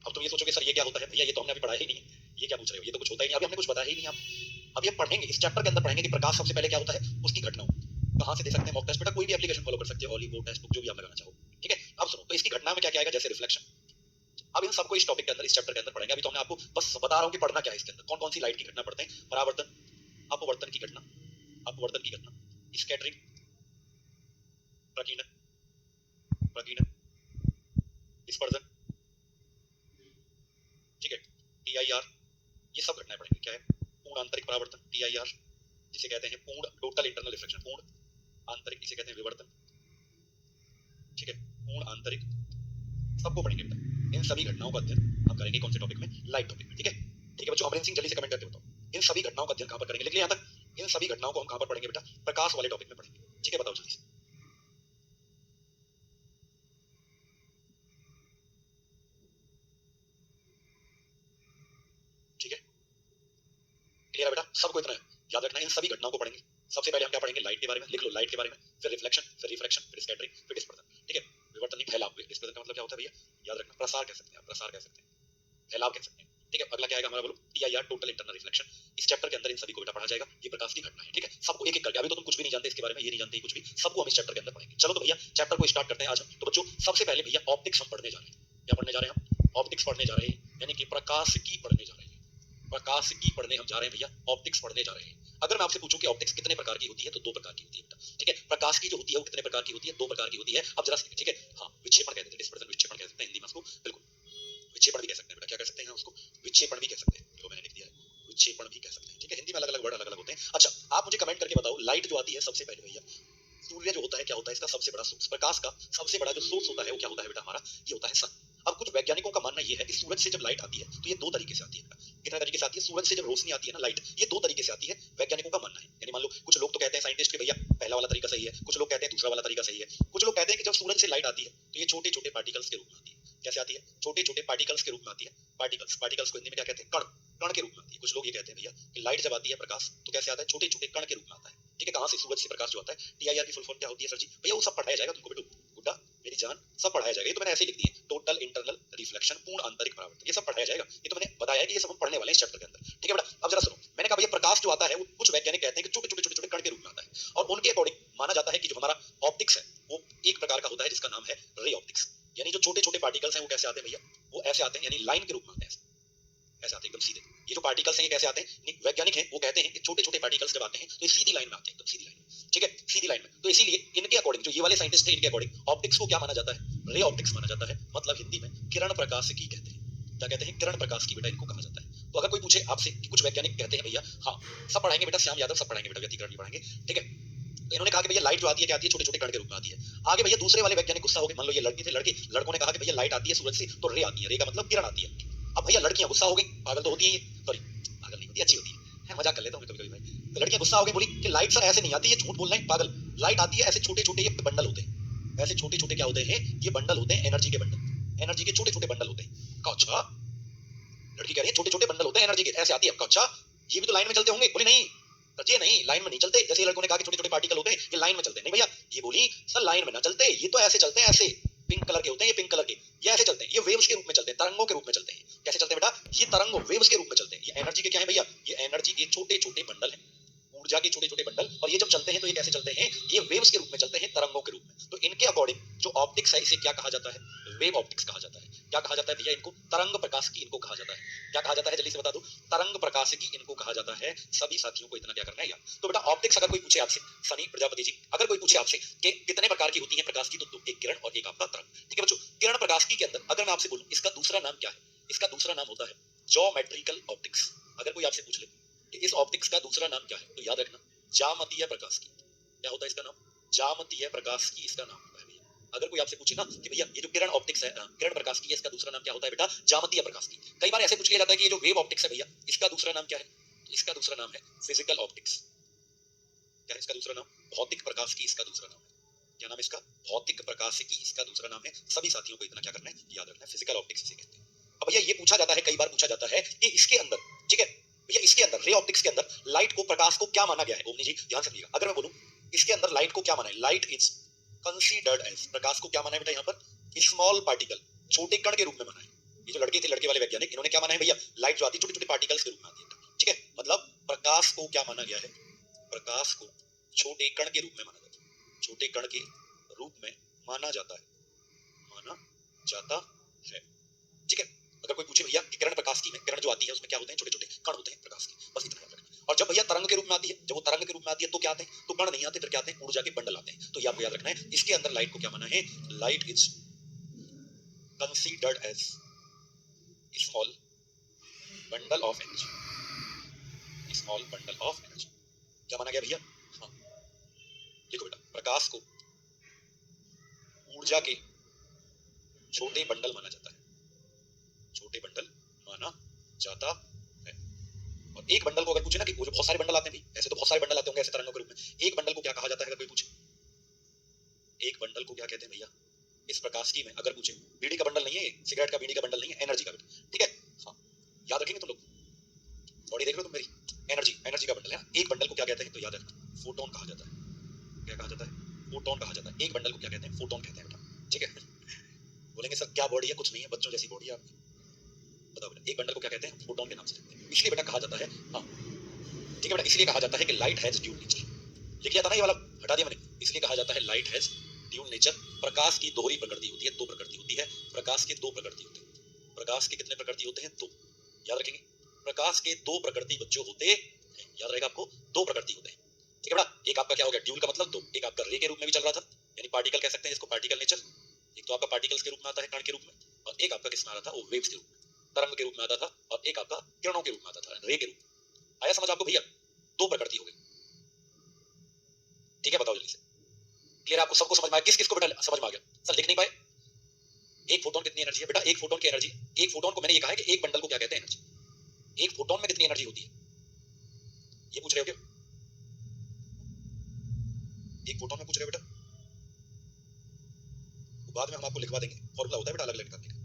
अब तुम ये सोचोगे सर ये क्या होता है, भैया ये तो हमने अभी पढ़ा ही नहीं है, ये क्या पूछ रहे हो, ये तो कुछ होता ही नहीं, अभी हमने कुछ बताया ही नहीं। आप अभी हम पढ़ेंगे, इस चैप्टर के अंदर पढ़ेंगे कि प्रकाश सबसे पहले क्या होता है, उसकी घटना। कहाँ से दे सकते हैं मॉक टेस्ट, बेटा कोई भी एप्लीकेशन फॉलो कर सकते हो, ऑलिवो टेस्ट बुक जो भी आप लगाना चाहो, ठीक है। अब सुनो, तो इसकी घटना में क्या क्या आएगा, जैसे रिफ्लेक्शन। अब इन सबको इस टॉपिक के अंदर, इस चैप्टर के अंदर पढ़ेंगे। अभी तो हमने आपको बस बता रहा हूँ कि पढ़ना क्या है इसके अंदर, कौन कौन सी लाइट की घटना पढ़ते हैं, परावर्तन, अपवर्तन की घटना, अपवर्तन की घटना, स्कैटरिंग, प्रकीर्णन, प्रकीर्णन, डिस्पर्जन, ठीक है, टीआईआर, ये सब घटनाएं पढ़ेंगे। क्या है, पूर्ण आंतरिक परावर्तन, टीआईआर, जिसे कहते हैं पूर्ण टोटल इंटरनल रिफ्लेक्शन, पूर्ण आंतरिक इसे कहते हैं विवर्तन, ठीक है, पूर्ण आंतरिक, सबको पढ़ेंगे बेटा। इन सभी घटनाओं का अध्ययन हम करेंगे कौन से टॉपिक में, लाइट टॉपिक में, ठीक है। ठीक है बच्चों, अमरिंदर सिंह जल्दी से कमेंट करके बताओ इन सभी घटनाओं का अध्ययन कहां पर करेंगे, लिख लिया यहाँ तक। इन सभी घटनाओं को हम कहां पर पढ़ेंगे बेटा, प्रकाश वाले टॉपिक में पढ़ेंगे, ठीक है, बताओ जल्दी से। ठीक है, क्लियर है बेटा, सबको इतना याद रखना है, इन सभी घटनाओं को पढ़ेंगे। सबसे पहले हम क्या पढ़ेंगे, लाइट के बारे में, लिख लो लाइट के बारे में, फिर रिफ्लेक्शन, फिर रिफ्रैक्शन, फिर स्कैटरिंग, फिर डिस्पर्जन, ठीक है। विवर्तन नहीं, फैलाव। डिस्पर्जन का मतलब क्या होता है भैया, याद रखना, प्रसार कह सकते हैं, प्रसार कह सकते हैं, फैलाव कह सकते हैं, ठीक है। अगला क्या आएगा हमारा, बोलो, टीआईआर, टोटल इंटरनल रिफ्लेक्शन। इस चैप्टर के अंदर इन सभी को बेटा पढ़ा जाएगा, ये प्रकाश की घटना है, ठीक है। सबको एक एक करके, अभी तो तुम कुछ भी नहीं जानते इसके बारे में, ये नहीं जानते कुछ भी, सबको हम इस चैप्टर के अंदर पढ़ेंगे। चलो तो भैया चैप्टर को स्टार्ट करते हैं आज हम। तो बच्चों सबसे पहले भैया ऑप्टिक्स हम पढ़ने जा रहे हैं। क्या पढ़ने जा रहे हैं हम, ऑप्टिक्स पढ़ने जा रहे हैं, यानी कि प्रकाश की पढ़ने जा रहे हैं, प्रकाश की पढ़ने हम जा रहे हैं भैया, ऑप्टिक्स पढ़ने जा रहे हैं। अगर मैं आपसे पूछूं कि ऑप्टिक्स कितने प्रकार की होती है, तो दो प्रकार की होती है बेटा, ठीक है। प्रकाश की जो होती है वो कितने प्रकार की होती है, दो प्रकार की होती है। अब जरा, ठीक है, हाँ, विक्षेपण कहते हैं, डिस्पर्जन विक्षेपण कह सकते हैं हिंदी में उसको, बिल्कुल, विक्षेपण भी कह सकते हैं बेटा, क्या कह सकते हैं उसको, विक्षेपण भी कह सकते हैं, जो मैंने लिख दिया है, विक्षेपण भी कह सकते हैं, ठीक है। हिंदी में अलग अलग वर्ड अलग अलग होते हैं। अच्छा, आप मुझे कमेंट करके बताओ, लाइट जो आती है सबसे पहले भैया, सूर्य जो होता है क्या होता है, इसका सबसे बड़ा सोर्स, प्रकाश का सबसे बड़ा जो सोर्स होता है वो क्या होता है बेटा हमारा, ये होता है सन। अब कुछ वैज्ञानिकों का मानना ये है कि सूरज से जब लाइट आती है तो ये दो तरीके से आती है बेटा। कितने तरीके से आती है, सूरज से जब रोशनी आती है ना, लाइट, ये दो तरीके से आती है, वैज्ञानिकों का मानना है। यानी मान लो कुछ लोग तो कहते हैं साइंटिस्ट के भैया पहला वाला तरीका सही है, कुछ लोग कहते हैं दूसरा वाला तरीका सही है, कुछ लोग कहते हैं कि जब सूरज से लाइट आती है तो ये छोटे छोटे पार्टिकल्स के रूप में आती है। कैसे आती है, छोटे छोटे पार्टिकल्स के रूप में आती है। पार्टिकल्स, पार्टिकल्स को हिंदी में क्या कहते हैं, कण, कण के रूप में आती है। कुछ लोग ये कहते हैं भैया कि लाइट जब आती है प्रकाश तो कैसे आता है, छोटे छोटे कण के रूप में आता है, ठीक है। कहां से, सूरज से प्रकाश जो आता है। टीआईआर की फुल फॉर्म क्या होती है सर जी, भैया वो सब पढ़ाया जाएगा तुमको बेटू, गुड्डा मेरी जान, सब पढ़ाया जाएगा। ये तो मैंने ऐसे ही लिख दिए, टोटल इंटरनल रिफ्लेक्शन, पूर्ण आंतरिक परावर्तन, ये सब पढ़ाया जाएगा। ये तो मैंने बताया कि ये सब हम पढ़ने वाले हैं इस चैप्टर के अंदर, ठीक है बेटा। अब जरा सुनो, मैंने कहा भैया प्रकाश जो आता है वो कुछ वैज्ञानिक कहते हैं कि छोटे छोटे छोटे छोटे कण के रूप में आता है, और उनके अकॉर्डिंग माना जाता है कि जो हमारा ऑप्टिक्स है वो एक प्रकार का होता है जिसका नाम है रे ऑप्टिक्स। यानी जो छोटे छोटे पार्टिकल्स हैं वो कैसे आते हैं भैया, वो ऐसे आते हैं, यानी लाइन के रूप में आते हैं, ऐसे आते हैं एकदम सीधे। ये जो पार्टिकल्स हैं ये कैसे आते हैं, वैज्ञानिक हैं वो कहते हैं कि छोटे छोटे पार्टिकल्स जब आते हैं तो ये सीधी लाइन में आते हैं, एकदम सीधी लाइन में, ठीक है, सीधी लाइन में। तो इसीलिए इनके अकॉर्डिंग, जो ये वाले साइंटिस्ट हैं, इनके अकॉर्डिंग ऑप्टिक्स को क्या माना जाता है, रे ऑप्टिक्स माना जाता है। मतलब हिंदी में किरण प्रकाश की कहते हैं। क्या कहते हैं, किरण प्रकाश की, बेटा इनको कहा जाता है। तो अगर कोई पूछे आपसे कि कुछ वैज्ञानिक कहते हैं भैया, हाँ सब पढ़ाएंगे बेटा, श्याम यादव सब पढ़ाएंगे बेटा, व्यतिकरण भी पढ़ाएंगे, ठीक है। तो इन्होंने कहा कि भैया लाइट जो आती है क्या आती है, छोटे छोटे कण के रूप में आती है। आगे भैया दूसरे वाले वैज्ञानिक गुस्सा हो गए, मान लो ये लड़के थे, लड़के, लड़कों ने कहा कि भैया लाइट आती है सूरज से तो रे आती है, रे का मतलब किरण आती है। अब भैया लड़कियां गुस्सा हो गई, पागल तो होती है ये, सॉरी पागल नहीं होती, अच्छी होती है, मजाक कर लेता हूँ कभी कभी भाई। तो लड़कियां गुस्सा हो गई, बोली कि लाइट सर ऐसे नहीं आती, ये झूठ बोल रहे हैं पागल, लाइट आती है ऐसे छोटे छोटे ये बंडल होते हैं, ऐसे छोटे छोटे क्या होते हैं, ये बंडल होते हैं, एनर्जी के बंडल, एनर्जी के छोटे छोटे बंडल होते हैं। कहा अच्छा, लड़की कह रही है छोटे छोटे बंडल होते हैं एनर्जी के, ऐसे आती है। कहा अच्छा, ये भी तो लाइन में चलते होंगे, बोली नहीं सर, ये नहीं लाइन में नहीं चलते, जैसे लड़कों ने कहा कि छोटे छोटे पार्टिकल होते हैं ये लाइन में चलते हैं, नहीं भैया, ये बोली सर लाइन में ना चलते, ये तो ऐसे चलते हैं, ऐसे पिंक कलर के होते हैं, ये पिंक कलर के, ये ऐसे चलते हैं, ये वेव्स के रूप में चलते हैं, तरंगों के रूप में चलते हैं। कैसे चलते हैं बेटा, ये तरंगों, वेव्स के रूप में चलते हैं। ये एनर्जी के क्या है भैया, ये एनर्जी के छोटे छोटे बंडल हैं, ऊर्जा के छोटे छोटे बंडल, और ये जब चलते हैं तो ये कैसे चलते हैं, ये वेव्स के रूप में चलते हैं, तरंगों के रूप में। तो इनके अकॉर्डिंग जो ऑप्टिक्स है इसे क्या कहा जाता है, वेव ऑप्टिक्स कहा जाता है। क्या कहा जाता है भैया इनको, तरंग प्रकाश की इनको कहा जाता है। क्या कहा जाता है, जल्दी से बता दो, तरंग प्रकाश की इनको कहा जाता है। सभी साथियों को इतना क्या करना है यार। तो बेटा ऑप्टिक्स अगर कोई पूछे आपसे, सनी प्रजापति जी, अगर कोई पूछे आपसे कि कितने प्रकार की होती है प्रकाश की, तो दो, एक किरण और एक आपका तरंग, ठीक है बच्चों। किरण प्रकाश की के अंदर अगर मैं आपसे बोलूं इसका दूसरा नाम क्या है, इसका दूसरा नाम होता है ज्योमेट्रिकल ऑप्टिक्स। अगर कोई आपसे पूछ ले कि इस ऑप्टिक्स का दूसरा नाम क्या है, तो याद रखना ज्यामितीय प्रकाश की। क्या होता है इसका नाम, ज्यामितीय प्रकाश की इसका नाम होता है भैया। अगर कोई आपसे पूछे ना कि भैया ये जो किरण ऑप्टिक्स है, किरण प्रकाश की है, इसका दूसरा नाम क्या होता है बेटा, ज्यामितीय प्रकाश की। कई बार ऐसे पूछ लिया जाता है कि ये जो वेव ऑप्टिक्स है भैया इसका दूसरा नाम क्या है, तो इसका दूसरा नाम है फिजिकल ऑप्टिक्स। क्या है इसका दूसरा नाम, भौतिक प्रकाश की इसका दूसरा नाम है। क्या नाम है इसका, भौतिक प्रकाश की इसका दूसरा नाम है। सभी साथियों को इतना क्या करना है, याद रखना है, फिजिकल ऑप्टिक्स इसे कहते हैं। अब भैया ये पूछा जाता है, कई बार पूछा जाता है कि इसके अंदर, ठीक है भैया, इसके अंदर रे ऑप्टिक्स के अंदर लाइट को, प्रकाश को क्या माना गया है। ओमनी जी ध्यान समझिएगा, अगर मैं बोलूं इसके अंदर लाइट को क्या माना है, लाइट इज कंसीडर्ड एज, प्रकाश को क्या माना है बेटा यहाँ पर, स्मॉल पार्टिकल, छोटे कण के रूप में माना है। ये जो लड़के थे, लड़के वाले वैज्ञानिक, इन्होंने क्या माना है भैया, लाइट जो आती है छोटे छोटे पार्टिकल्स के रूप में आती है। ठीक है, मतलब प्रकाश को क्या माना गया है, प्रकाश को छोटे कण के रूप में माना जाता है, छोटे कण के रूप में माना जाता है, माना जाता है। ठीक है, अगर कोई पूछे भैया कि किरण प्रकाश की में किरण जो आती है उसमें क्या होते हैं, छोटे छोटे कण होते हैं प्रकाश के, बस इतना याद रखना। और जब भैया तरंग के रूप में आती है, जब वो तरंग के रूप में आती है तो क्या आते हैं, तो कण नहीं आते, फिर क्या आते हैं, ऊर्जा के बंडल आते हैं। तो ये आपको याद रखना है। इसके अंदर लाइट को क्या माना है, light is considered as small bundle of energy, small bundle of energy. क्या माना गया भैया, हाँ देखो बेटा, प्रकाश को ऊर्जा के छोटे बंडल माना जाता है, छोटे बंडल माना जाता है। और एक बंडल को अगर पूछे ना कि वो जो बहुत सारे बंडल आते हैं भाई, ऐसे तो बहुत सारे बंडल आते होंगे ऐसे तरंगों के रूप में, एक बंडल को क्या कहा जाता है, अगर कोई पूछे एक बंडल को क्या कहते हैं भैया, इस प्रकाश की में अगर पूछे, बीड़ी का बंडल नहीं है, सिगरेट का बीड़ी का बंडल नहीं है, एनर्जी का बेटा। ठीक है, हाँ याद रखेंगे तुम लोग, बॉडी देख रहे हो तुम मेरी, एनर्जी, एनर्जी का बंडल है। एक बंडल को क्या कहते हैं, तो याद रखना, फोटोन कहा जाता है। क्या कहा जाता है, फोटोन कहा जाता है। एक बंडल को क्या कहते हैं, फोटोन कहते हैं बेटा। ठीक है, बोलेंगे सर क्या बॉडी है, कुछ नहीं है, बच्चों जैसी बॉडी है आपकी। बताओ बेटा, एक बंडल को क्या कहते हैं, फोटोन के नाम से जानते हैं। इसलिए बेटा कहा जाता है, हाँ ठीक है बेटा, इसलिए कहा जाता है कि लाइट हैज ड्यूल नेचर। लिख लिया था ना ये वाला, हटा दिया मैंने। इसलिए कहा जाता है लाइट हैज ड्यूल नेचर। प्रकाश की दोहरी प्रकृति होती है, दो प्रकृति होती है, प्रकाश के दो प्रकृति होते हैं। प्रकाश के कितने प्रकृति होते हैं, दो, याद रखेंगे। प्रकाश के दो प्रकृति बच्चों होते हैं, याद रहेगा आपको, दो प्रकृति होते हैं। ठीक है बेटा, एक आपका क्या हो गया, ड्यूल का मतलब दो, एक आपका रे के रूप में भी चल रहा था, यानी पार्टिकल कह सकते हैं इसको, पार्टिकल नेचर। एक तो आपका पार्टिकल्स के रूप में आता है, कण के रूप में, और एक आपका किस में आ रहा था, वो वेव्स के रूप में, तरंग के रूप में आता था, और एक आपका किरणों के रूप में आता था, रे के रूप में। आया समझ आपको भैया, दो प्रकृति हो गई। ठीक है, बताओ जल्दी से, क्लियर आपको, सबको समझ में आया, किस किस को बेटा समझ में आ गया, सर लिख नहीं पाए। एक फोटोन कितनी एनर्जी है बेटा, एक फोटोन की एनर्जी, एक फोटोन को मैंने ये कहा है कि एक बंडल को क्या कहते हैं, एनर्जी। एक फोटोन में कितनी एनर्जी होती है, ये पूछ रहे हो क्या, एक फोटोन में पूछ रहे हो बेटा, बाद में हम आपको लिखवा देंगे, फॉर्मूला होता है बेटा अलग अलग निकालने का।